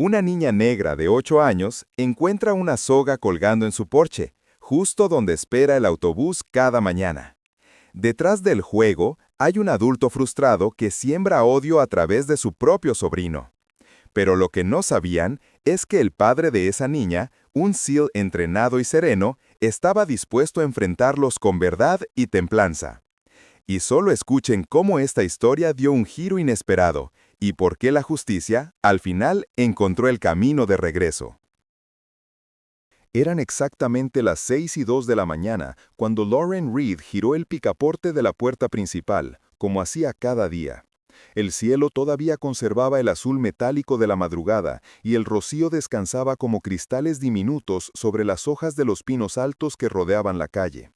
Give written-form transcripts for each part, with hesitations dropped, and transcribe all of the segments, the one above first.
Una niña negra de 8 años encuentra una soga colgando en su porche, justo donde espera el autobús cada mañana. Detrás del juego hay un adulto frustrado que siembra odio a través de su propio sobrino. Pero lo que no sabían es que el padre de esa niña, un SEAL entrenado y sereno, estaba dispuesto a enfrentarlos con verdad y templanza. Y solo escuchen cómo esta historia dio un giro inesperado y por qué la justicia, al final, encontró el camino de regreso. Eran exactamente las 6:02 de la mañana cuando Lauren Reed giró el picaporte de la puerta principal, como hacía cada día. El cielo todavía conservaba el azul metálico de la madrugada y el rocío descansaba como cristales diminutos sobre las hojas de los pinos altos que rodeaban la calle.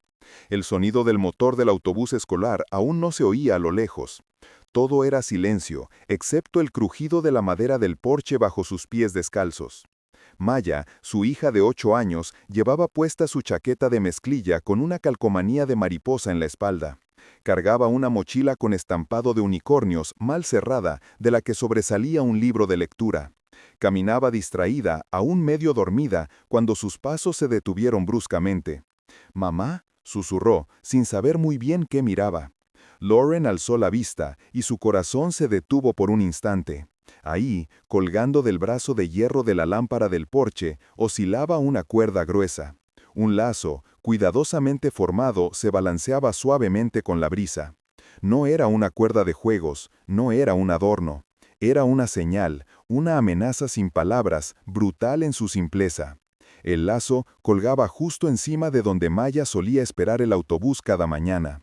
El sonido del motor del autobús escolar aún no se oía a lo lejos. Todo era silencio, excepto el crujido de la madera del porche bajo sus pies descalzos. Maya, su hija de 8 años, llevaba puesta su chaqueta de mezclilla con una calcomanía de mariposa en la espalda. Cargaba una mochila con estampado de unicornios mal cerrada, de la que sobresalía un libro de lectura. Caminaba distraída, aún medio dormida, cuando sus pasos se detuvieron bruscamente. «¿Mamá?», susurró, sin saber muy bien qué miraba. Lauren alzó la vista, y su corazón se detuvo por un instante. Ahí, colgando del brazo de hierro de la lámpara del porche, oscilaba una cuerda gruesa. Un lazo, cuidadosamente formado, se balanceaba suavemente con la brisa. No era una cuerda de juegos, no era un adorno. Era una señal, una amenaza sin palabras, brutal en su simpleza. El lazo colgaba justo encima de donde Maya solía esperar el autobús cada mañana.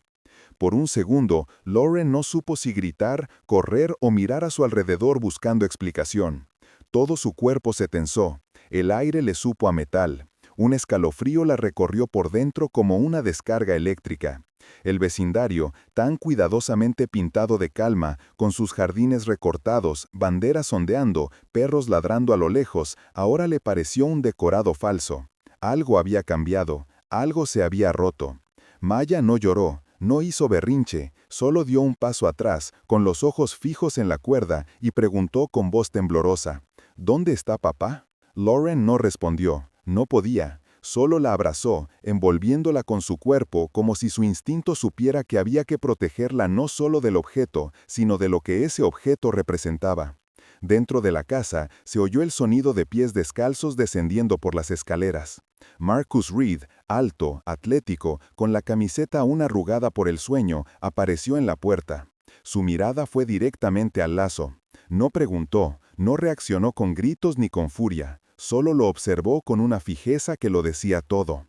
Por un segundo, Lauren no supo si gritar, correr o mirar a su alrededor buscando explicación. Todo su cuerpo se tensó. El aire le supo a metal. Un escalofrío la recorrió por dentro como una descarga eléctrica. El vecindario, tan cuidadosamente pintado de calma, con sus jardines recortados, banderas ondeando, perros ladrando a lo lejos, ahora le pareció un decorado falso. Algo había cambiado, algo se había roto. Maya no lloró. No hizo berrinche, solo dio un paso atrás, con los ojos fijos en la cuerda, y preguntó con voz temblorosa, «¿Dónde está papá?». Lauren no respondió, no podía, solo la abrazó, envolviéndola con su cuerpo como si su instinto supiera que había que protegerla no solo del objeto, sino de lo que ese objeto representaba. Dentro de la casa se oyó el sonido de pies descalzos descendiendo por las escaleras. Marcus Reed, alto, atlético, con la camiseta aún arrugada por el sueño, apareció en la puerta. Su mirada fue directamente al lazo. No preguntó, no reaccionó con gritos ni con furia, solo lo observó con una fijeza que lo decía todo.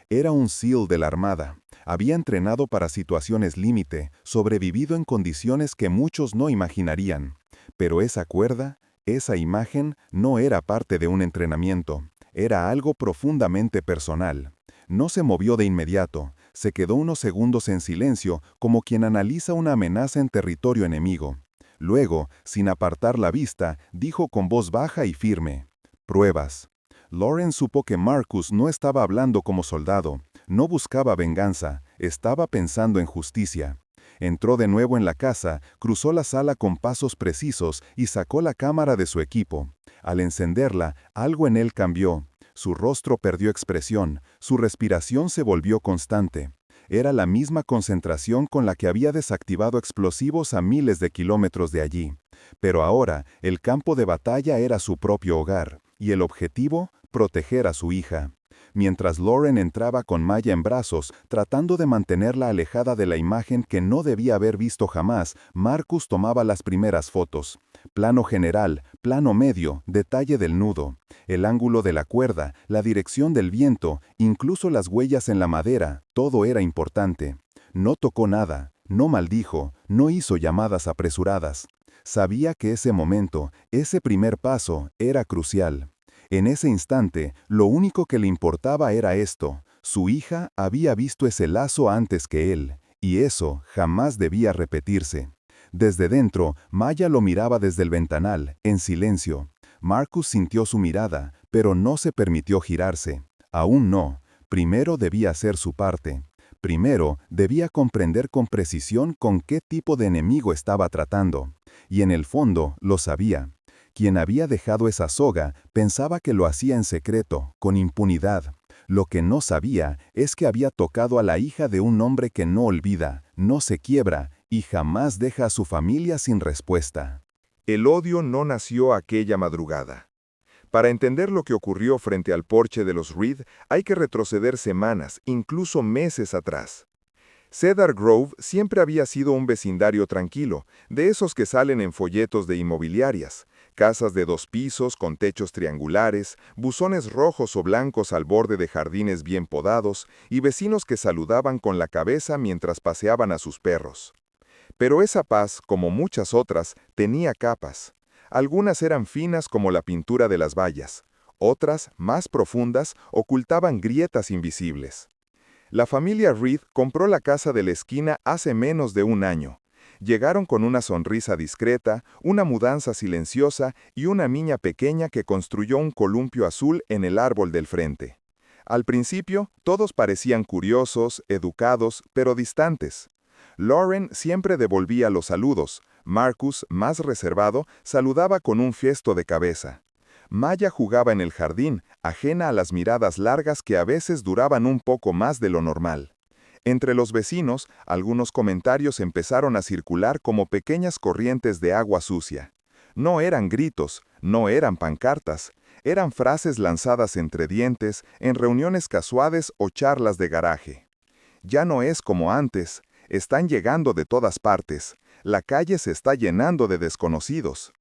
Era un SEAL de la Armada. Había entrenado para situaciones límite, sobrevivido en condiciones que muchos no imaginarían. Pero esa cuerda, esa imagen, no era parte de un entrenamiento. Era algo profundamente personal. No se movió de inmediato, se quedó unos segundos en silencio como quien analiza una amenaza en territorio enemigo. Luego, sin apartar la vista, dijo con voz baja y firme, «Pruebas». Lauren supo que Marcus no estaba hablando como soldado, no buscaba venganza, estaba pensando en justicia. Entró de nuevo en la casa, cruzó la sala con pasos precisos y sacó la cámara de su equipo. Al encenderla, algo en él cambió. Su rostro perdió expresión, su respiración se volvió constante. Era la misma concentración con la que había desactivado explosivos a miles de kilómetros de allí. Pero ahora, el campo de batalla era su propio hogar, y el objetivo, proteger a su hija. Mientras Lauren entraba con Maya en brazos, tratando de mantenerla alejada de la imagen que no debía haber visto jamás, Marcus tomaba las primeras fotos. Plano general, plano medio, detalle del nudo, el ángulo de la cuerda, la dirección del viento, incluso las huellas en la madera, todo era importante. No tocó nada, no maldijo, no hizo llamadas apresuradas. Sabía que ese momento, ese primer paso, era crucial. En ese instante, lo único que le importaba era esto. Su hija había visto ese lazo antes que él, y eso jamás debía repetirse. Desde dentro, Maya lo miraba desde el ventanal, en silencio. Marcus sintió su mirada, pero no se permitió girarse. Aún no. Primero debía hacer su parte. Primero, debía comprender con precisión con qué tipo de enemigo estaba tratando. Y en el fondo, lo sabía. Quien había dejado esa soga pensaba que lo hacía en secreto, con impunidad. Lo que no sabía es que había tocado a la hija de un hombre que no olvida, no se quiebra y jamás deja a su familia sin respuesta. El odio no nació aquella madrugada. Para entender lo que ocurrió frente al porche de los Reed, hay que retroceder semanas, incluso meses atrás. Cedar Grove siempre había sido un vecindario tranquilo, de esos que salen en folletos de inmobiliarias, casas de 2 pisos con techos triangulares, buzones rojos o blancos al borde de jardines bien podados y vecinos que saludaban con la cabeza mientras paseaban a sus perros. Pero esa paz, como muchas otras, tenía capas. Algunas eran finas como la pintura de las vallas, otras, más profundas, ocultaban grietas invisibles. La familia Reed compró la casa de la esquina hace menos de un año. Llegaron con una sonrisa discreta, una mudanza silenciosa y una niña pequeña que construyó un columpio azul en el árbol del frente. Al principio, todos parecían curiosos, educados, pero distantes. Lauren siempre devolvía los saludos. Marcus, más reservado, saludaba con un gesto de cabeza. Maya jugaba en el jardín, ajena a las miradas largas que a veces duraban un poco más de lo normal. Entre los vecinos, algunos comentarios empezaron a circular como pequeñas corrientes de agua sucia. No eran gritos, no eran pancartas, eran frases lanzadas entre dientes, en reuniones casuales o charlas de garaje. Ya no es como antes, están llegando de todas partes, la calle se está llenando de desconocidos.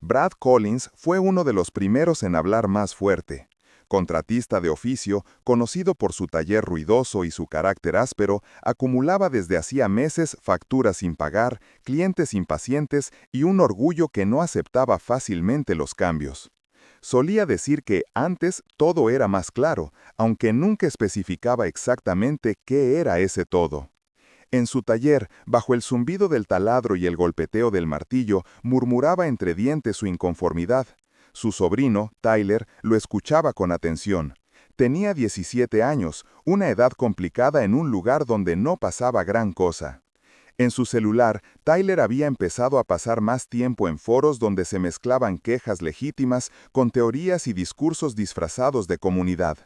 Brad Collins fue uno de los primeros en hablar más fuerte. Contratista de oficio, conocido por su taller ruidoso y su carácter áspero, acumulaba desde hacía meses facturas sin pagar, clientes impacientes y un orgullo que no aceptaba fácilmente los cambios. Solía decir que antes todo era más claro, aunque nunca especificaba exactamente qué era ese todo. En su taller, bajo el zumbido del taladro y el golpeteo del martillo, murmuraba entre dientes su inconformidad. Su sobrino, Tyler, lo escuchaba con atención. Tenía 17 años, una edad complicada en un lugar donde no pasaba gran cosa. En su celular, Tyler había empezado a pasar más tiempo en foros donde se mezclaban quejas legítimas con teorías y discursos disfrazados de comunidad.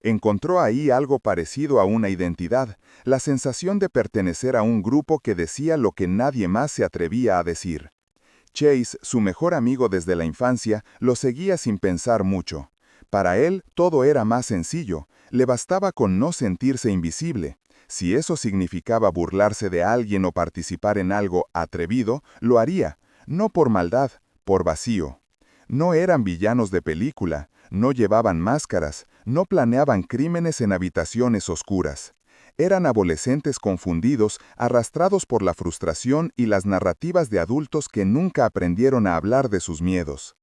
Encontró ahí algo parecido a una identidad, la sensación de pertenecer a un grupo que decía lo que nadie más se atrevía a decir. Chase, su mejor amigo desde la infancia, lo seguía sin pensar mucho. Para él todo era más sencillo, le bastaba con no sentirse invisible. Si eso significaba burlarse de alguien o participar en algo atrevido, lo haría, no por maldad, por vacío. No eran villanos de película, no llevaban máscaras, no planeaban crímenes en habitaciones oscuras. Eran adolescentes confundidos, arrastrados por la frustración y las narrativas de adultos que nunca aprendieron a hablar de sus miedos.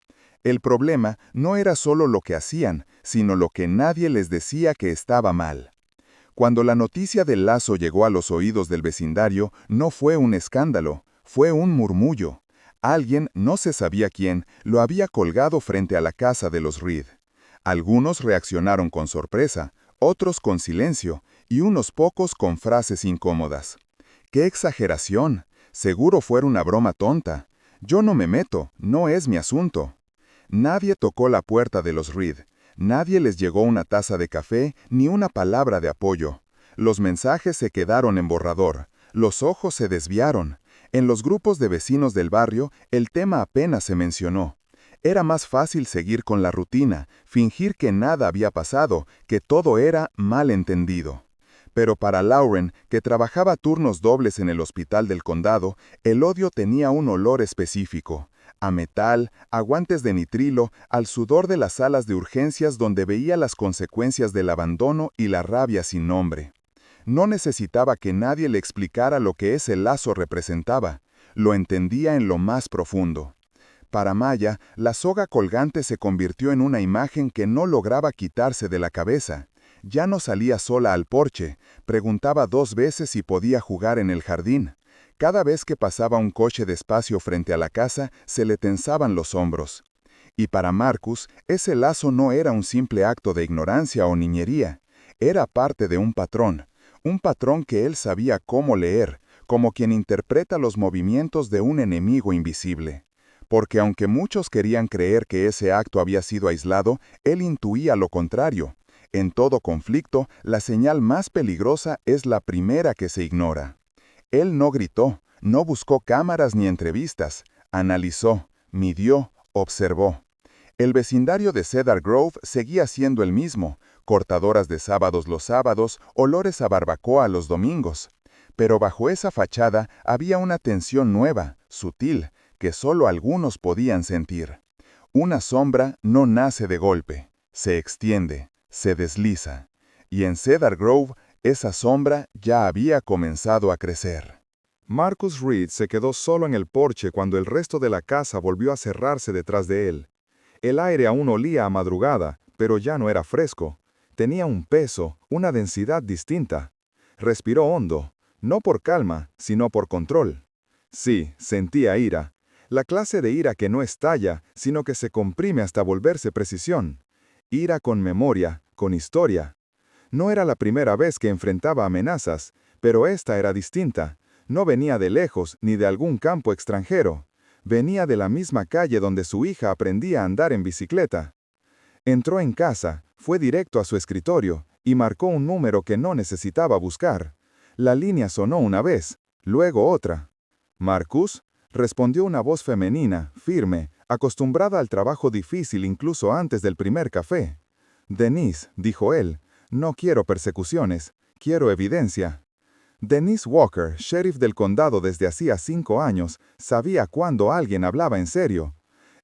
El problema no era solo lo que hacían, sino lo que nadie les decía que estaba mal. Cuando la noticia del lazo llegó a los oídos del vecindario, no fue un escándalo, fue un murmullo. Alguien, no se sabía quién, lo había colgado frente a la casa de los Reed. Algunos reaccionaron con sorpresa, otros con silencio, y unos pocos con frases incómodas. ¡Qué exageración! Seguro fuera una broma tonta. Yo no me meto, no es mi asunto. Nadie tocó la puerta de los Reed. Nadie les llegó una taza de café ni una palabra de apoyo. Los mensajes se quedaron en borrador. Los ojos se desviaron. En los grupos de vecinos del barrio, el tema apenas se mencionó. Era más fácil seguir con la rutina, fingir que nada había pasado, que todo era mal entendido. Pero para Lauren, que trabajaba turnos dobles en el hospital del condado, el odio tenía un olor específico. A metal, a guantes de nitrilo, al sudor de las salas de urgencias donde veía las consecuencias del abandono y la rabia sin nombre. No necesitaba que nadie le explicara lo que ese lazo representaba. Lo entendía en lo más profundo. Para Maya, la soga colgante se convirtió en una imagen que no lograba quitarse de la cabeza. Ya no salía sola al porche, preguntaba 2 veces si podía jugar en el jardín. Cada vez que pasaba un coche despacio frente a la casa, se le tensaban los hombros. Y para Marcus, ese lazo no era un simple acto de ignorancia o niñería. Era parte de un patrón que él sabía cómo leer, como quien interpreta los movimientos de un enemigo invisible. porque aunque muchos querían creer que ese acto había sido aislado, él intuía lo contrario. En todo conflicto, la señal más peligrosa es la primera que se ignora. Él no gritó, no buscó cámaras ni entrevistas, analizó, midió, observó. El vecindario de Cedar Grove seguía siendo el mismo, cortadoras de sábados los sábados, olores a barbacoa los domingos. Pero bajo esa fachada había una tensión nueva, sutil, que solo algunos podían sentir. Una sombra no nace de golpe, se extiende, se desliza. Y en Cedar Grove, esa sombra ya había comenzado a crecer. Marcus Reed se quedó solo en el porche cuando el resto de la casa volvió a cerrarse detrás de él. El aire aún olía a madrugada, pero ya no era fresco. Tenía un peso, una densidad distinta. Respiró hondo, no por calma, sino por control. Sí, sentía ira. La clase de ira que no estalla, sino que se comprime hasta volverse precisión. Ira con memoria, con historia. No era la primera vez que enfrentaba amenazas, pero esta era distinta. No venía de lejos ni de algún campo extranjero. Venía de la misma calle donde su hija aprendía a andar en bicicleta. Entró en casa, fue directo a su escritorio y marcó un número que no necesitaba buscar. La línea sonó una vez, luego otra. «¿Marcus?», respondió una voz femenina, firme, acostumbrada al trabajo difícil incluso antes del primer café. «Denise», dijo él, «no quiero persecuciones, quiero evidencia». Denise Walker, sheriff del condado desde hacía 5 años, sabía cuándo alguien hablaba en serio.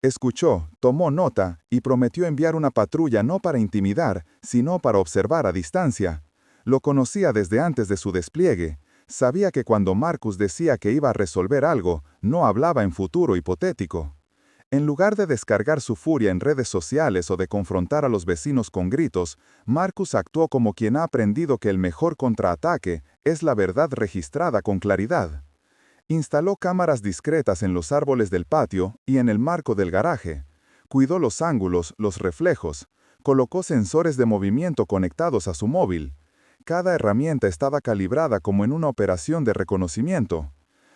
Escuchó, tomó nota y prometió enviar una patrulla no para intimidar, sino para observar a distancia. Lo conocía desde antes de su despliegue. Sabía que cuando Marcus decía que iba a resolver algo, no hablaba en futuro hipotético. En lugar de descargar su furia en redes sociales o de confrontar a los vecinos con gritos, Marcus actuó como quien ha aprendido que el mejor contraataque es la verdad registrada con claridad. Instaló cámaras discretas en los árboles del patio y en el marco del garaje. Cuidó los ángulos, los reflejos. Colocó sensores de movimiento conectados a su móvil. Cada herramienta estaba calibrada como en una operación de reconocimiento.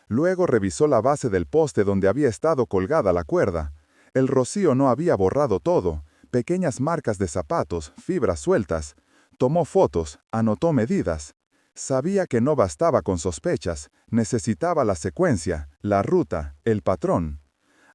Luego revisó la base del poste donde había estado colgada la cuerda. El rocío no había borrado todo. Pequeñas marcas de zapatos, fibras sueltas. Tomó fotos, anotó medidas. Sabía que no bastaba con sospechas, necesitaba la secuencia, la ruta, el patrón.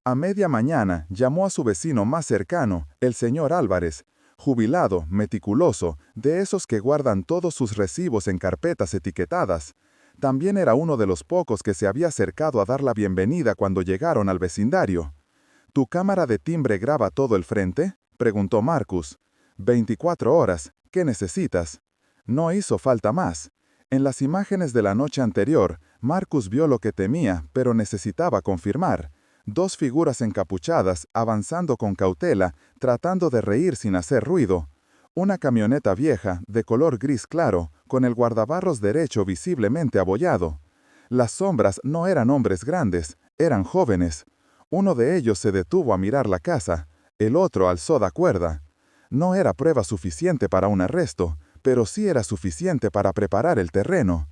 A media mañana llamó a su vecino más cercano, el señor Álvarez, jubilado, meticuloso, de esos que guardan todos sus recibos en carpetas etiquetadas. También era uno de los pocos que se había acercado a dar la bienvenida cuando llegaron al vecindario. «¿Tu cámara de timbre graba todo el frente?», preguntó Marcus. «24 horas. ¿Qué necesitas?». No hizo falta más. En las imágenes de la noche anterior, Marcus vio lo que temía, pero necesitaba confirmar. 2 figuras encapuchadas, avanzando con cautela, tratando de reír sin hacer ruido. Una camioneta vieja, de color gris claro, con el guardabarros derecho visiblemente abollado. Las sombras no eran hombres grandes, eran jóvenes. Uno de ellos se detuvo a mirar la casa, el otro alzó la cuerda. No era prueba suficiente para un arresto, pero sí era suficiente para preparar el terreno.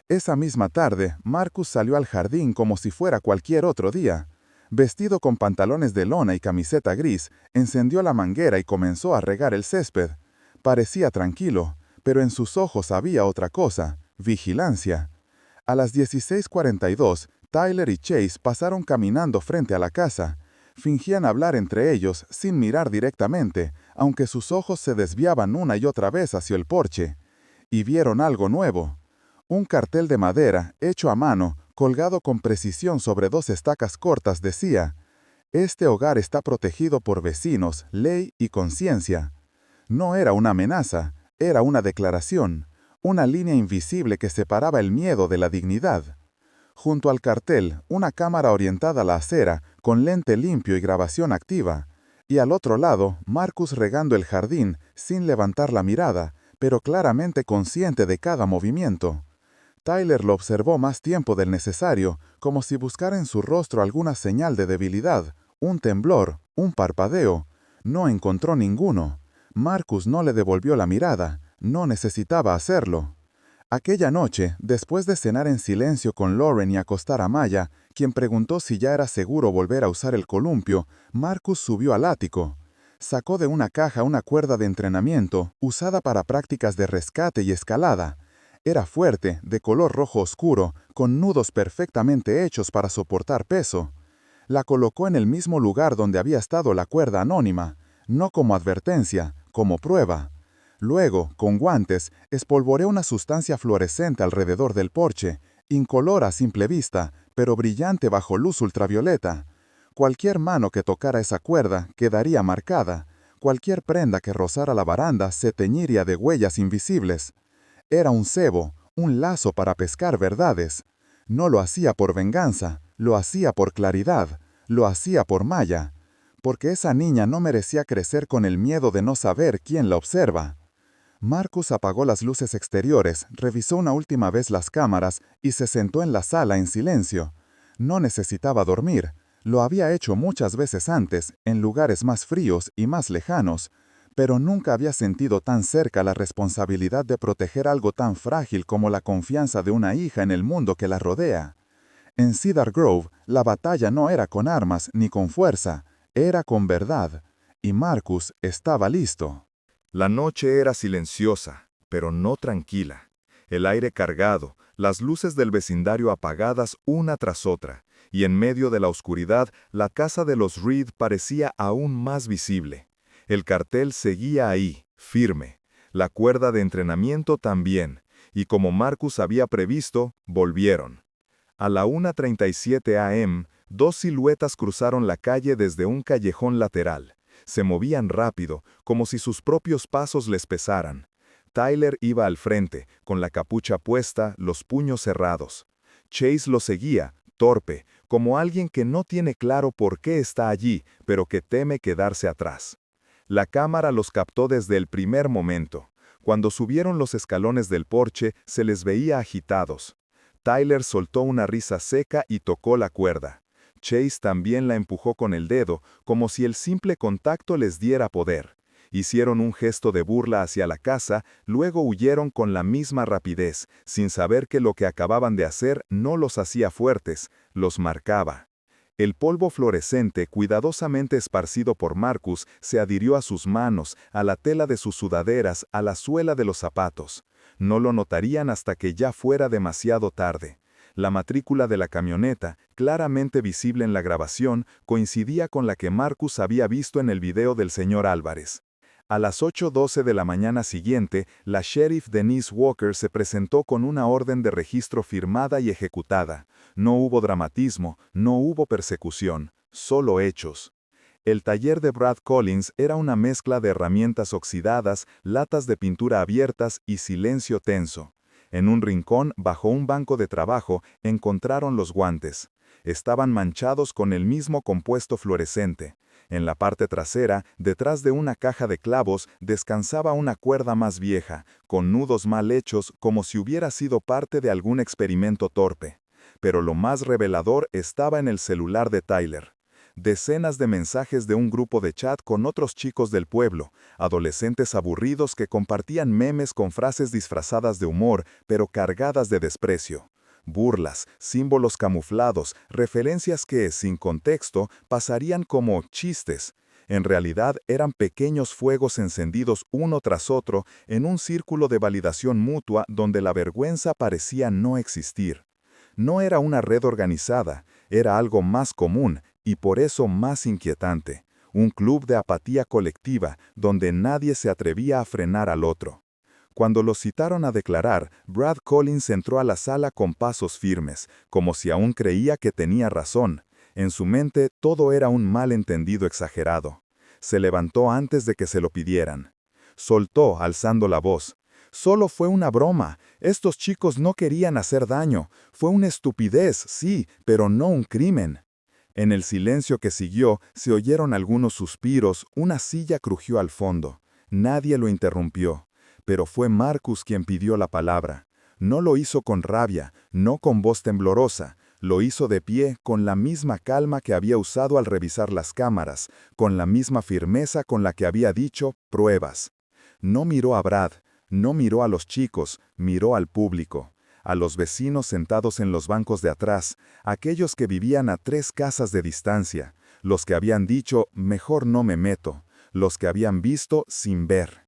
Esa misma tarde, Marcus salió al jardín como si fuera cualquier otro día. Vestido con pantalones de lona y camiseta gris, encendió la manguera y comenzó a regar el césped. Parecía tranquilo, pero en sus ojos había otra cosa, vigilancia. A las 16:42, Tyler y Chase pasaron caminando frente a la casa. Fingían hablar entre ellos sin mirar directamente, aunque sus ojos se desviaban una y otra vez hacia el porche. Y vieron algo nuevo. Un cartel de madera, hecho a mano, colgado con precisión sobre 2 estacas cortas, decía: «Este hogar está protegido por vecinos, ley y conciencia». No era una amenaza, era una declaración, una línea invisible que separaba el miedo de la dignidad. Junto al cartel, una cámara orientada a la acera, con lente limpio y grabación activa. Y al otro lado, Marcus regando el jardín, sin levantar la mirada, pero claramente consciente de cada movimiento. Tyler lo observó más tiempo del necesario, como si buscara en su rostro alguna señal de debilidad, un temblor, un parpadeo. No encontró ninguno. Marcus no le devolvió la mirada, no necesitaba hacerlo. Aquella noche, después de cenar en silencio con Lauren y acostar a Maya, quien preguntó si ya era seguro volver a usar el columpio, Marcus subió al ático. Sacó de una caja una cuerda de entrenamiento, usada para prácticas de rescate y escalada. Era fuerte, de color rojo oscuro, con nudos perfectamente hechos para soportar peso. La colocó en el mismo lugar donde había estado la cuerda anónima, no como advertencia, como prueba. Luego, con guantes, espolvoreó una sustancia fluorescente alrededor del porche, incolora a simple vista, pero brillante bajo luz ultravioleta. Cualquier mano que tocara esa cuerda quedaría marcada. Cualquier prenda que rozara la baranda se teñiría de huellas invisibles. Era un cebo, un lazo para pescar verdades. No lo hacía por venganza, lo hacía por claridad, lo hacía por Maya. Porque esa niña no merecía crecer con el miedo de no saber quién la observa. Marcus apagó las luces exteriores, revisó una última vez las cámaras y se sentó en la sala en silencio. No necesitaba dormir. Lo había hecho muchas veces antes, en lugares más fríos y más lejanos, pero nunca había sentido tan cerca la responsabilidad de proteger algo tan frágil como la confianza de una hija en el mundo que la rodea. En Cedar Grove, la batalla no era con armas ni con fuerza, era con verdad, y Marcus estaba listo. La noche era silenciosa, pero no tranquila. El aire cargado, las luces del vecindario apagadas una tras otra, y en medio de la oscuridad la casa de los Reed parecía aún más visible. El cartel seguía ahí, firme. La cuerda de entrenamiento también, y como Marcus había previsto, volvieron. A la 1:37 am, dos siluetas cruzaron la calle desde un callejón lateral. Se movían rápido, como si sus propios pasos les pesaran. Tyler iba al frente, con la capucha puesta, los puños cerrados. Chase lo seguía, torpe, como alguien que no tiene claro por qué está allí, pero que teme quedarse atrás. La cámara los captó desde el primer momento. Cuando subieron los escalones del porche, se les veía agitados. Tyler soltó una risa seca y tocó la cuerda. Chase también la empujó con el dedo, como si el simple contacto les diera poder. Hicieron un gesto de burla hacia la casa, luego huyeron con la misma rapidez, sin saber que lo que acababan de hacer no los hacía fuertes, los marcaba. El polvo fluorescente, cuidadosamente esparcido por Marcus, se adhirió a sus manos, a la tela de sus sudaderas, a la suela de los zapatos. No lo notarían hasta que ya fuera demasiado tarde. La matrícula de la camioneta, claramente visible en la grabación, coincidía con la que Marcus había visto en el video del señor Álvarez. A las 8:12 de la mañana siguiente, la sheriff Denise Walker se presentó con una orden de registro firmada y ejecutada. No hubo dramatismo, no hubo persecución, solo hechos. El taller de Brad Collins era una mezcla de herramientas oxidadas, latas de pintura abiertas y silencio tenso. En un rincón, bajo un banco de trabajo, encontraron los guantes. Estaban manchados con el mismo compuesto fluorescente. En la parte trasera, detrás de una caja de clavos, descansaba una cuerda más vieja, con nudos mal hechos como si hubiera sido parte de algún experimento torpe. Pero lo más revelador estaba en el celular de Tyler. Decenas de mensajes de un grupo de chat con otros chicos del pueblo, adolescentes aburridos que compartían memes con frases disfrazadas de humor, pero cargadas de desprecio. Burlas, símbolos camuflados, referencias que, sin contexto, pasarían como chistes. En realidad eran pequeños fuegos encendidos uno tras otro en un círculo de validación mutua donde la vergüenza parecía no existir. No era una red organizada, era algo más común y por eso más inquietante. Un club de apatía colectiva donde nadie se atrevía a frenar al otro. Cuando los citaron a declarar, Brad Collins entró a la sala con pasos firmes, como si aún creía que tenía razón. En su mente todo era un malentendido exagerado. Se levantó antes de que se lo pidieran. Soltó, alzando la voz. Solo fue una broma. Estos chicos no querían hacer daño. Fue una estupidez, sí, pero no un crimen. En el silencio que siguió, se oyeron algunos suspiros, una silla crujió al fondo. Nadie lo interrumpió. Pero fue Marcus quien pidió la palabra. No lo hizo con rabia, no con voz temblorosa. Lo hizo de pie, con la misma calma que había usado al revisar las cámaras, con la misma firmeza con la que había dicho, pruebas. No miró a Brad, No miró a los chicos, miró al público, a los vecinos sentados en los bancos de atrás, aquellos que vivían a 3 casas de distancia, los que habían dicho, mejor no me meto, los que habían visto sin ver.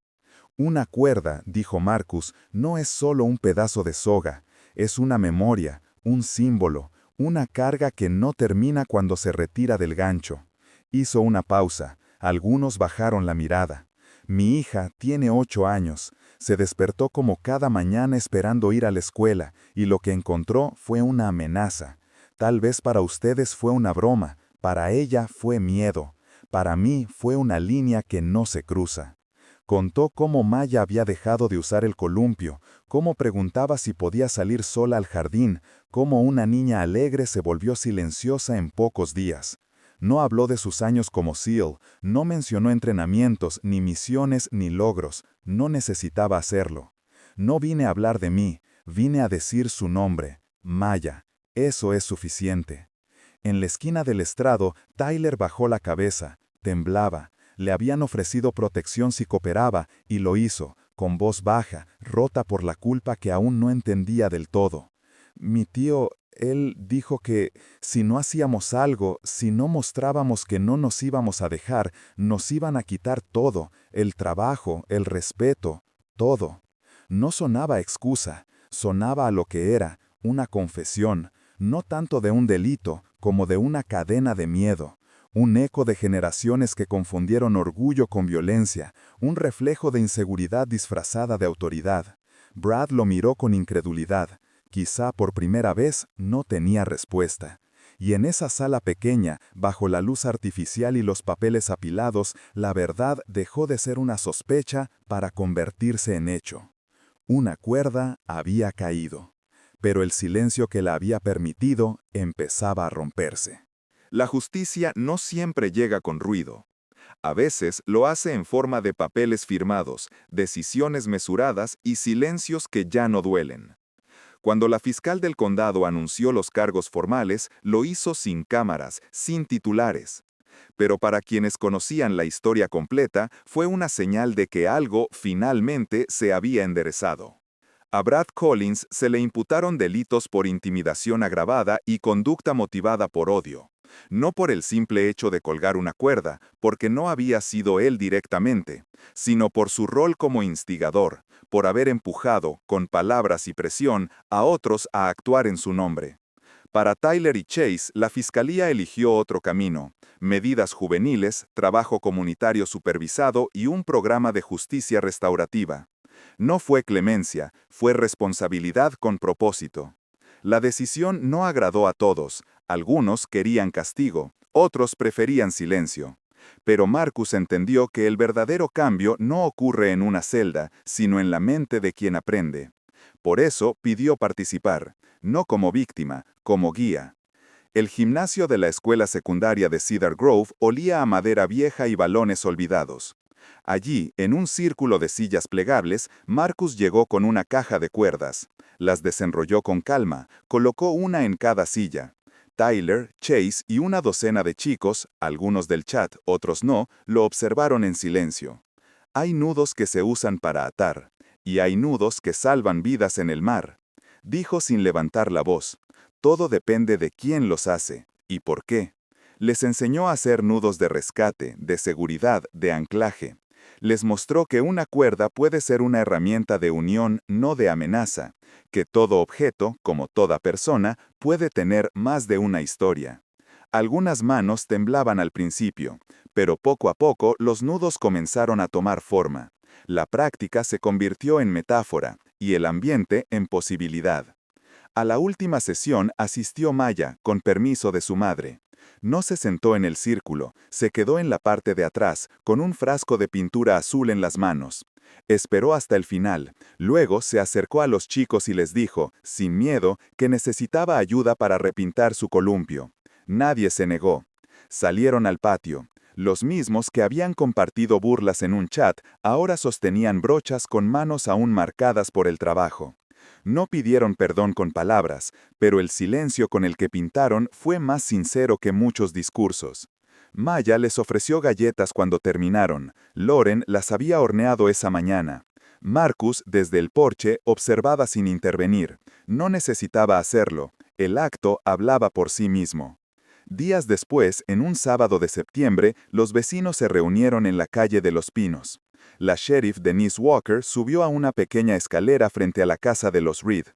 Una cuerda, dijo Marcus, no es solo un pedazo de soga, es una memoria, un símbolo, una carga que no termina cuando se retira del gancho. Hizo una pausa, algunos bajaron la mirada. Mi hija tiene 8 años, se despertó como cada mañana esperando ir a la escuela, y lo que encontró fue una amenaza. Tal vez para ustedes fue una broma, para ella fue miedo, para mí fue una línea que no se cruza. Contó cómo Maya había dejado de usar el columpio, cómo preguntaba si podía salir sola al jardín, cómo una niña alegre se volvió silenciosa en pocos días. No habló de sus años como SEAL, no mencionó entrenamientos, ni misiones, ni logros, no necesitaba hacerlo. No vine a hablar de mí, vine a decir su nombre, Maya, eso es suficiente. En la esquina del estrado, Tyler bajó la cabeza, temblaba. Le habían ofrecido protección si cooperaba, y lo hizo, con voz baja, rota por la culpa que aún no entendía del todo. Mi tío, él dijo que si no hacíamos algo, si no mostrábamos que no nos íbamos a dejar, nos iban a quitar todo, el trabajo, el respeto, todo. No sonaba a excusa, sonaba a lo que era, una confesión, no tanto de un delito, como de una cadena de miedo. Un eco de generaciones que confundieron orgullo con violencia, un reflejo de inseguridad disfrazada de autoridad. Brad lo miró con incredulidad. Quizá por primera vez no tenía respuesta. Y en esa sala pequeña, bajo la luz artificial y los papeles apilados, la verdad dejó de ser una sospecha para convertirse en hecho. Una cuerda había caído, pero el silencio que la había permitido empezaba a romperse. La justicia no siempre llega con ruido. A veces lo hace en forma de papeles firmados, decisiones mesuradas y silencios que ya no duelen. Cuando la fiscal del condado anunció los cargos formales, lo hizo sin cámaras, sin titulares. Pero para quienes conocían la historia completa, fue una señal de que algo finalmente se había enderezado. A Brad Collins se le imputaron delitos por intimidación agravada y conducta motivada por odio. No por el simple hecho de colgar una cuerda, porque no había sido él directamente, sino por su rol como instigador, por haber empujado, con palabras y presión, a otros a actuar en su nombre. Para Tyler y Chase, la fiscalía eligió otro camino: medidas juveniles, trabajo comunitario supervisado y un programa de justicia restaurativa. No fue clemencia, fue responsabilidad con propósito. La decisión no agradó a todos. Algunos querían castigo, otros preferían silencio. Pero Marcus entendió que el verdadero cambio no ocurre en una celda, sino en la mente de quien aprende. Por eso pidió participar, no como víctima, como guía. El gimnasio de la escuela secundaria de Cedar Grove olía a madera vieja y balones olvidados. Allí, en un círculo de sillas plegables, Marcus llegó con una caja de cuerdas. Las desenrolló con calma, colocó una en cada silla. Tyler, Chase y una docena de chicos, algunos del chat, otros no, lo observaron en silencio. Hay nudos que se usan para atar, y hay nudos que salvan vidas en el mar. Dijo sin levantar la voz. Todo depende de quién los hace, y por qué. Les enseñó a hacer nudos de rescate, de seguridad, de anclaje. Les mostró que una cuerda puede ser una herramienta de unión, no de amenaza, que todo objeto, como toda persona, puede tener más de una historia. Algunas manos temblaban al principio, pero poco a poco los nudos comenzaron a tomar forma. La práctica se convirtió en metáfora, y el ambiente en posibilidad. A la última sesión asistió Maya, con permiso de su madre. No se sentó en el círculo, se quedó en la parte de atrás, con un frasco de pintura azul en las manos. Esperó hasta el final, luego se acercó a los chicos y les dijo, sin miedo, que necesitaba ayuda para repintar su columpio. Nadie se negó. Salieron al patio. Los mismos que habían compartido burlas en un chat, ahora sostenían brochas con manos aún marcadas por el trabajo. No pidieron perdón con palabras, pero el silencio con el que pintaron fue más sincero que muchos discursos. Maya les ofreció galletas cuando terminaron. Lauren las había horneado esa mañana. Marcus, desde el porche, observaba sin intervenir. No necesitaba hacerlo. El acto hablaba por sí mismo. Días después, en un sábado de septiembre, los vecinos se reunieron en la calle de los Pinos. La sheriff Denise Walker subió a una pequeña escalera frente a la casa de los Reed.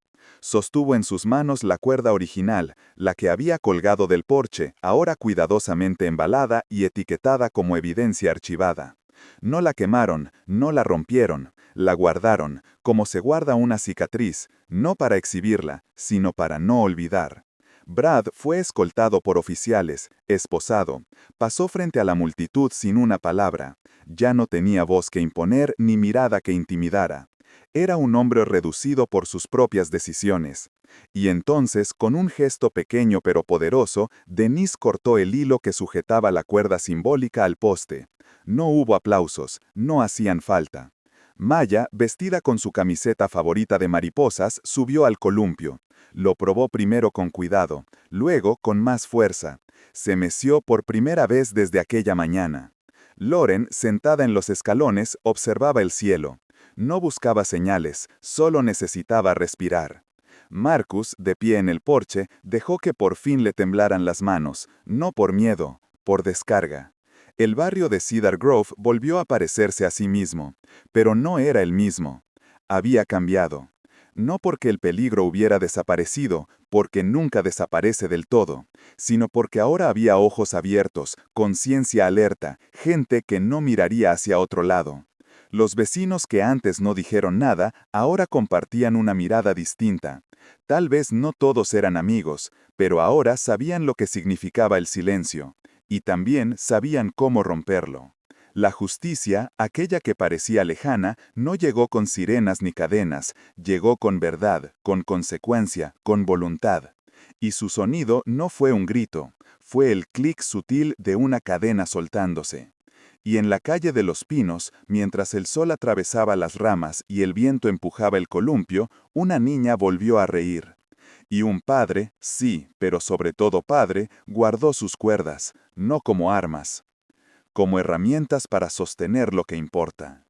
Sostuvo en sus manos la cuerda original, la que había colgado del porche, ahora cuidadosamente embalada y etiquetada como evidencia archivada. No la quemaron, no la rompieron, la guardaron, como se guarda una cicatriz, no para exhibirla, sino para no olvidar. Brad fue escoltado por oficiales, esposado, pasó frente a la multitud sin una palabra. Ya no tenía voz que imponer ni mirada que intimidara. Era un hombre reducido por sus propias decisiones. Y entonces, con un gesto pequeño pero poderoso, Denise cortó el hilo que sujetaba la cuerda simbólica al poste. No hubo aplausos, no hacían falta. Maya, vestida con su camiseta favorita de mariposas, subió al columpio. Lo probó primero con cuidado, luego con más fuerza. Se meció por primera vez desde aquella mañana. Lauren, sentada en los escalones, observaba el cielo. No buscaba señales, solo necesitaba respirar. Marcus, de pie en el porche, dejó que por fin le temblaran las manos, no por miedo, por descarga. El barrio de Cedar Grove volvió a parecerse a sí mismo, pero no era el mismo. Había cambiado. No porque el peligro hubiera desaparecido, porque nunca desaparece del todo, sino porque ahora había ojos abiertos, conciencia alerta, gente que no miraría hacia otro lado. Los vecinos que antes no dijeron nada, ahora compartían una mirada distinta. Tal vez no todos eran amigos, pero ahora sabían lo que significaba el silencio, y también sabían cómo romperlo. La justicia, aquella que parecía lejana, no llegó con sirenas ni cadenas, llegó con verdad, con consecuencia, con voluntad. Y su sonido no fue un grito, fue el clic sutil de una cadena soltándose. Y en la calle de los Pinos, mientras el sol atravesaba las ramas y el viento empujaba el columpio, una niña volvió a reír. Y un padre, sí, pero sobre todo padre, guardó sus cuerdas, no como armas, como herramientas para sostener lo que importa.